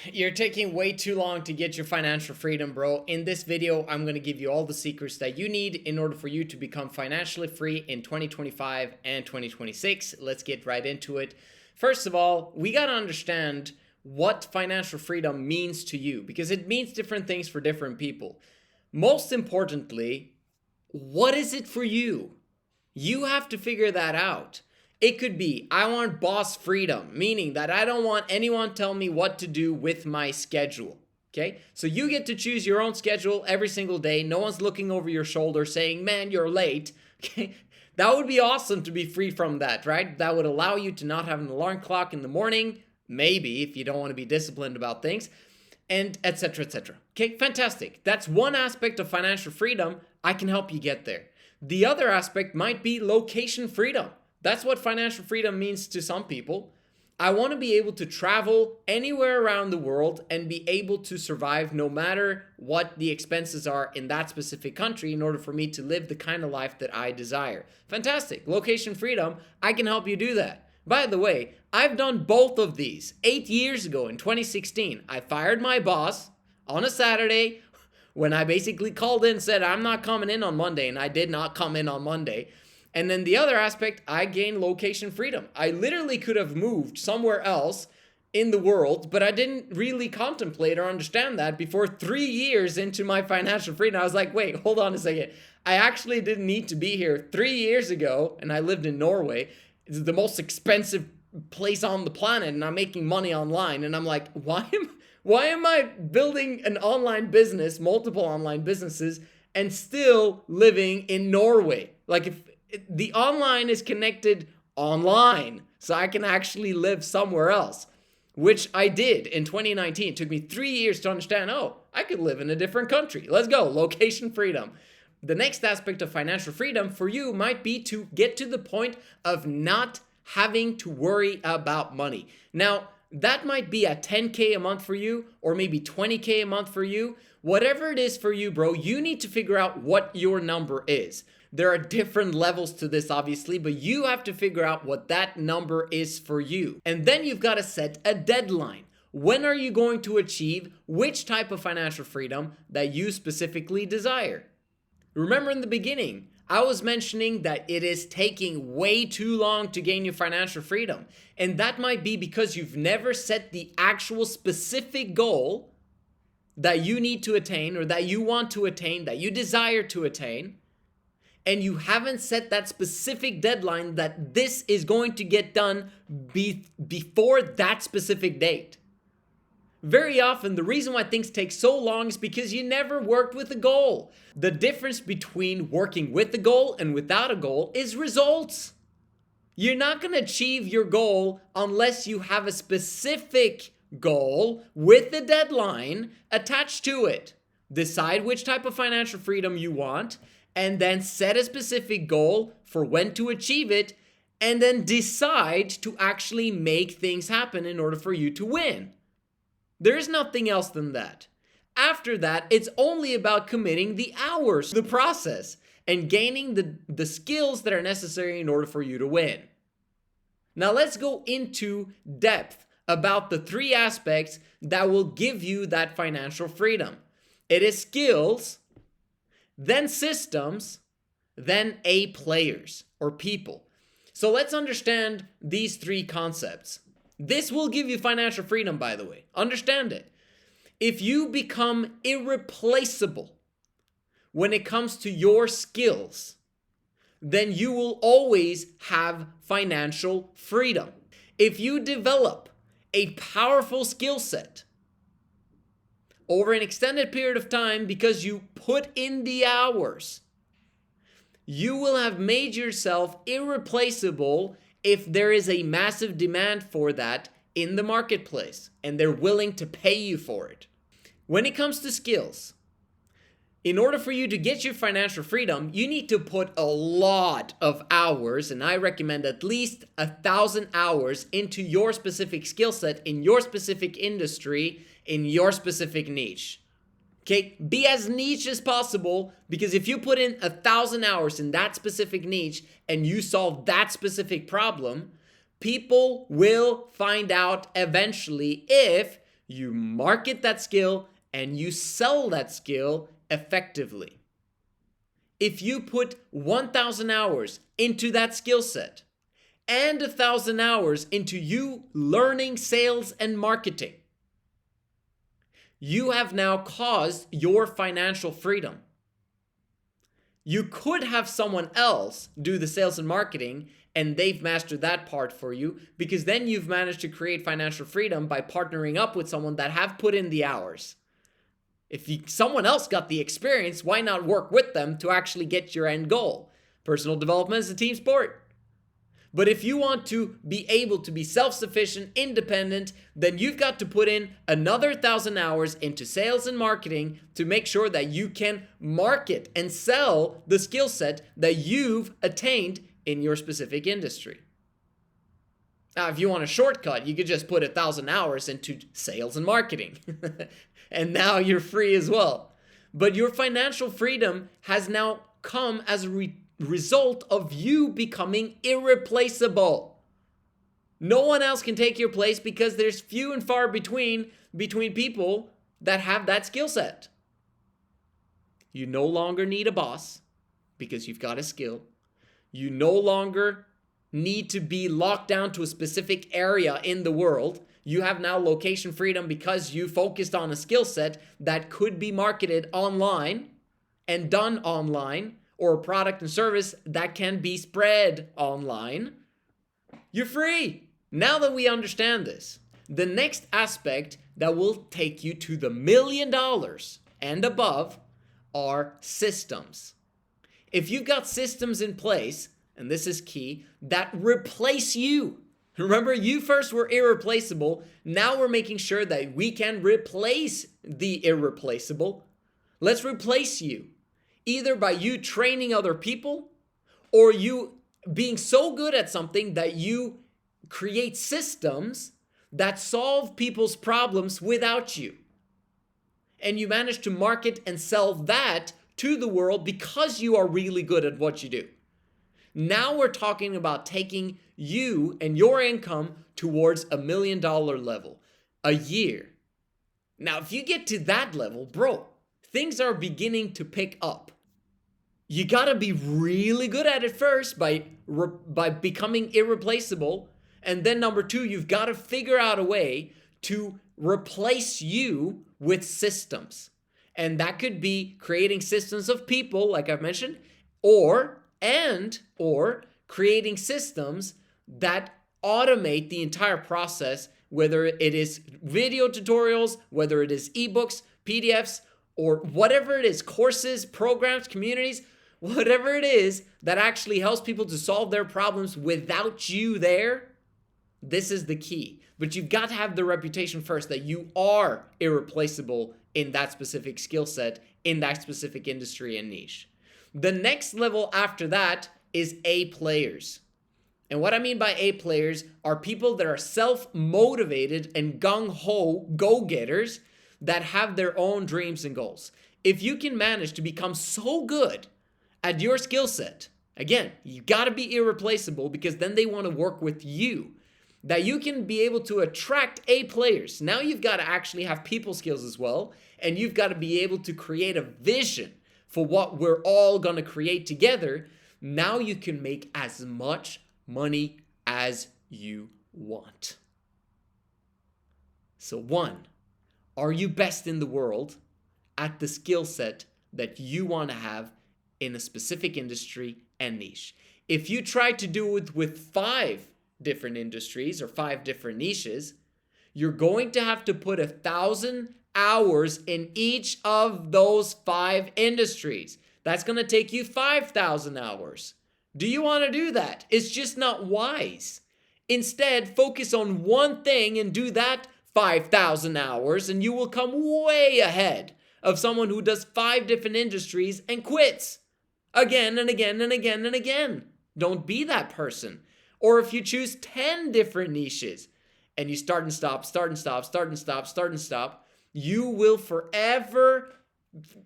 You're taking way too long to get your financial freedom, bro. In this video, I'm going to give you all the secrets that you need in order for you to become financially free in 2025 and 2026. Let's get right into it. First of all, we got to understand what financial freedom means to you because it means different things for different people. Most importantly, what is it for you? You have to figure that out. It could be, I want boss freedom, meaning that I don't want anyone tell me what to do with my schedule. Okay, so you get to choose your own schedule every single day. No one's looking over your shoulder saying, man, you're late. Okay, that would be awesome to be free from that, right? That would allow you to not have an alarm clock in the morning, maybe if you don't want to be disciplined about things, and etc. etc. Okay, fantastic. That's one aspect of financial freedom. I can help you get there. The other aspect might be location freedom. That's what financial freedom means to some people. I want to be able to travel anywhere around the world and be able to survive no matter what the expenses are in that specific country in order for me to live the kind of life that I desire. Fantastic. Location freedom, I can help you do that. By the way, I've done both of these 8 years ago in 2016. I fired my boss on a Saturday when I basically called in and said, I'm not coming in on Monday, and I did not come in on Monday. And then the other aspect, I gained location freedom. I literally could have moved somewhere else in the world, but I didn't really contemplate or understand that before 3 years into my financial freedom. I was like, wait, hold on a second. I actually didn't need to be here 3 years ago, and I lived in Norway. It's the most expensive place on the planet, and I'm making money online. And I'm like, why am I building an online business, multiple online businesses, and still living in Norway? Like, if the online is connected online, so I can actually live somewhere else, which I did in 2019. It took me 3 years to understand, oh, I could live in a different country. Let's go, location freedom. The next aspect of financial freedom for you might be to get to the point of not having to worry about money. Now, that might be at 10K a month for you, or maybe 20K a month for you. Whatever it is for you, bro, you need to figure out what your number is. There are different levels to this, obviously, but you have to figure out what that number is for you. And then you've got to set a deadline. When are you going to achieve which type of financial freedom that you specifically desire? Remember in the beginning, I was mentioning that it is taking way too long to gain your financial freedom. And that might be because you've never set the actual specific goal that you need to attain, or that you want to attain, that you desire to attain. And you haven't set that specific deadline that this is going to get done before that specific date. Very often, the reason why things take so long is because you never worked with a goal. The difference between working with a goal and without a goal is results. You're not going to achieve your goal unless you have a specific goal with a deadline attached to it. Decide which type of financial freedom you want, and then set a specific goal for when to achieve it, and then decide to actually make things happen in order for you to win. There is nothing else than that. After that, it's only about committing the hours to the process and gaining the skills that are necessary in order for you to win. Now let's go into depth about the 3 aspects that will give you that financial freedom. It is skills, then systems, then players or people. So let's understand these 3 concepts. This will give you financial freedom, by the way. Understand it. If you become irreplaceable when it comes to your skills, then you will always have financial freedom. If you develop a powerful skill set over an extended period of time because you put in the hours, you will have made yourself irreplaceable if there is a massive demand for that in the marketplace and they're willing to pay you for it. When it comes to skills, in order for you to get your financial freedom, you need to put a lot of hours, and I recommend at least 1,000 hours into your specific skill set, in your specific industry, in your specific niche. Okay, be as niche as possible, because if you put in 1,000 hours in that specific niche and you solve that specific problem, people will find out eventually if you market that skill, and you sell that skill effectively. If you put 1,000 hours into that skill set and 1,000 hours into you learning sales and marketing, you have now caused your financial freedom. You could have someone else do the sales and marketing and they've mastered that part for you, because then you've managed to create financial freedom by partnering up with someone that have put in the hours. If someone else got the experience, why not work with them to actually get your end goal? Personal development is a team sport. But if you want to be able to be self-sufficient, independent, then you've got to put in another 1,000 hours into sales and marketing to make sure that you can market and sell the skill set that you've attained in your specific industry. Now, if you want a shortcut, you could just put 1,000 hours into sales and marketing. And now you're free as well. But your financial freedom has now come as a result of you becoming irreplaceable. No one else can take your place because there's few and far between people that have that skill set. You no longer need a boss because you've got a skill. You no longer need to be locked down to a specific area in the world. You have now location freedom because you focused on a skill set that could be marketed online and done online, or a product and service that can be spread online. You're free. Now that we understand this, the next aspect that will take you to the $1 million and above are systems. If you've got systems in place, and this is key, that replace you. Remember, you first were irreplaceable. Now we're making sure that we can replace the irreplaceable. Let's replace you, either by you training other people or you being so good at something that you create systems that solve people's problems without you. And you manage to market and sell that to the world because you are really good at what you do. Now we're talking about taking you and your income towards $1 million level a year. Now, if you get to that level, bro, things are beginning to pick up. You gotta be really good at it first by becoming irreplaceable. And then number two, you've got to figure out a way to replace you with systems. And that could be creating systems of people, like I've mentioned, or creating systems that automate the entire process, whether it is video tutorials, whether it is ebooks, PDFs, or whatever it is, courses, programs, communities, whatever it is that actually helps people to solve their problems without you there. This is the key. But you've got to have the reputation first that you are irreplaceable in that specific skill set, in that specific industry and niche. The next level after that is A players. And what I mean by A players are people that are self-motivated and gung-ho go-getters that have their own dreams and goals. If you can manage to become so good at your skill set, again, you got to be irreplaceable because then they want to work with you, that you can be able to attract A players. Now you've got to actually have people skills as well, and you've got to be able to create a vision for what we're all going to create together. Now you can make as much money as you want. So one, are you best in the world at the skill set that you want to have in a specific industry and niche? If you try to do it with 5 different industries or 5 different niches, you're going to have to put 1,000 hours in each of those 5 industries. That's going to take you 5,000 hours. Do you want to do that? It's just not wise. Instead, focus on one thing and do that 5,000 hours, and you will come way ahead of someone who does 5 different industries and quits again and again and again and again. Don't be that person. Or if you choose 10 different niches and you start and stop, you will forever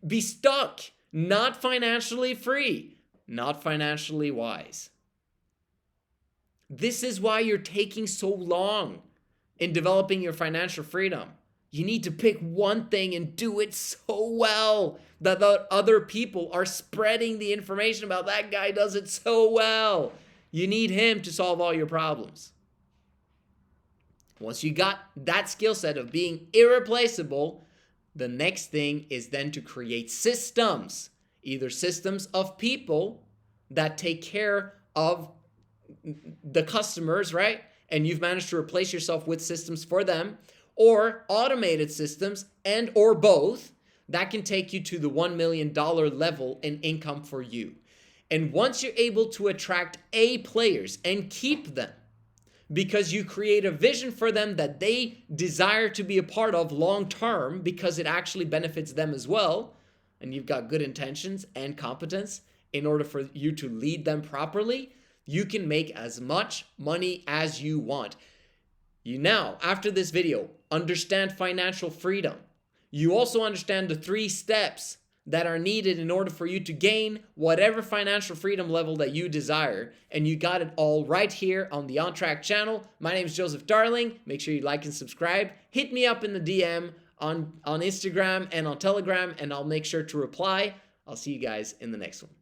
be stuck, not financially free, not financially wise. This is why you're taking so long in developing your financial freedom. You need to pick one thing and do it so well that the other people are spreading the information about that guy does it so well. You need him to solve all your problems. Once you got that skill set of being irreplaceable, the next thing is then to create systems, either systems of people that take care of the customers, right? And you've managed to replace yourself with systems for them, or automated systems and or both that can take you to the $1 million level in income for you. And once you're able to attract A players and keep them, because you create a vision for them that they desire to be a part of long term because it actually benefits them as well, and you've got good intentions and competence in order for you to lead them properly, you can make as much money as you want. You now, after this video, understand financial freedom. You also understand the 3 steps that are needed in order for you to gain whatever financial freedom level that you desire. And you got it all right here on the On Track channel. My name is Joseph Darling. Make sure you like and subscribe. Hit me up in the DM on Instagram and on Telegram, and I'll make sure to reply. I'll see you guys in the next one.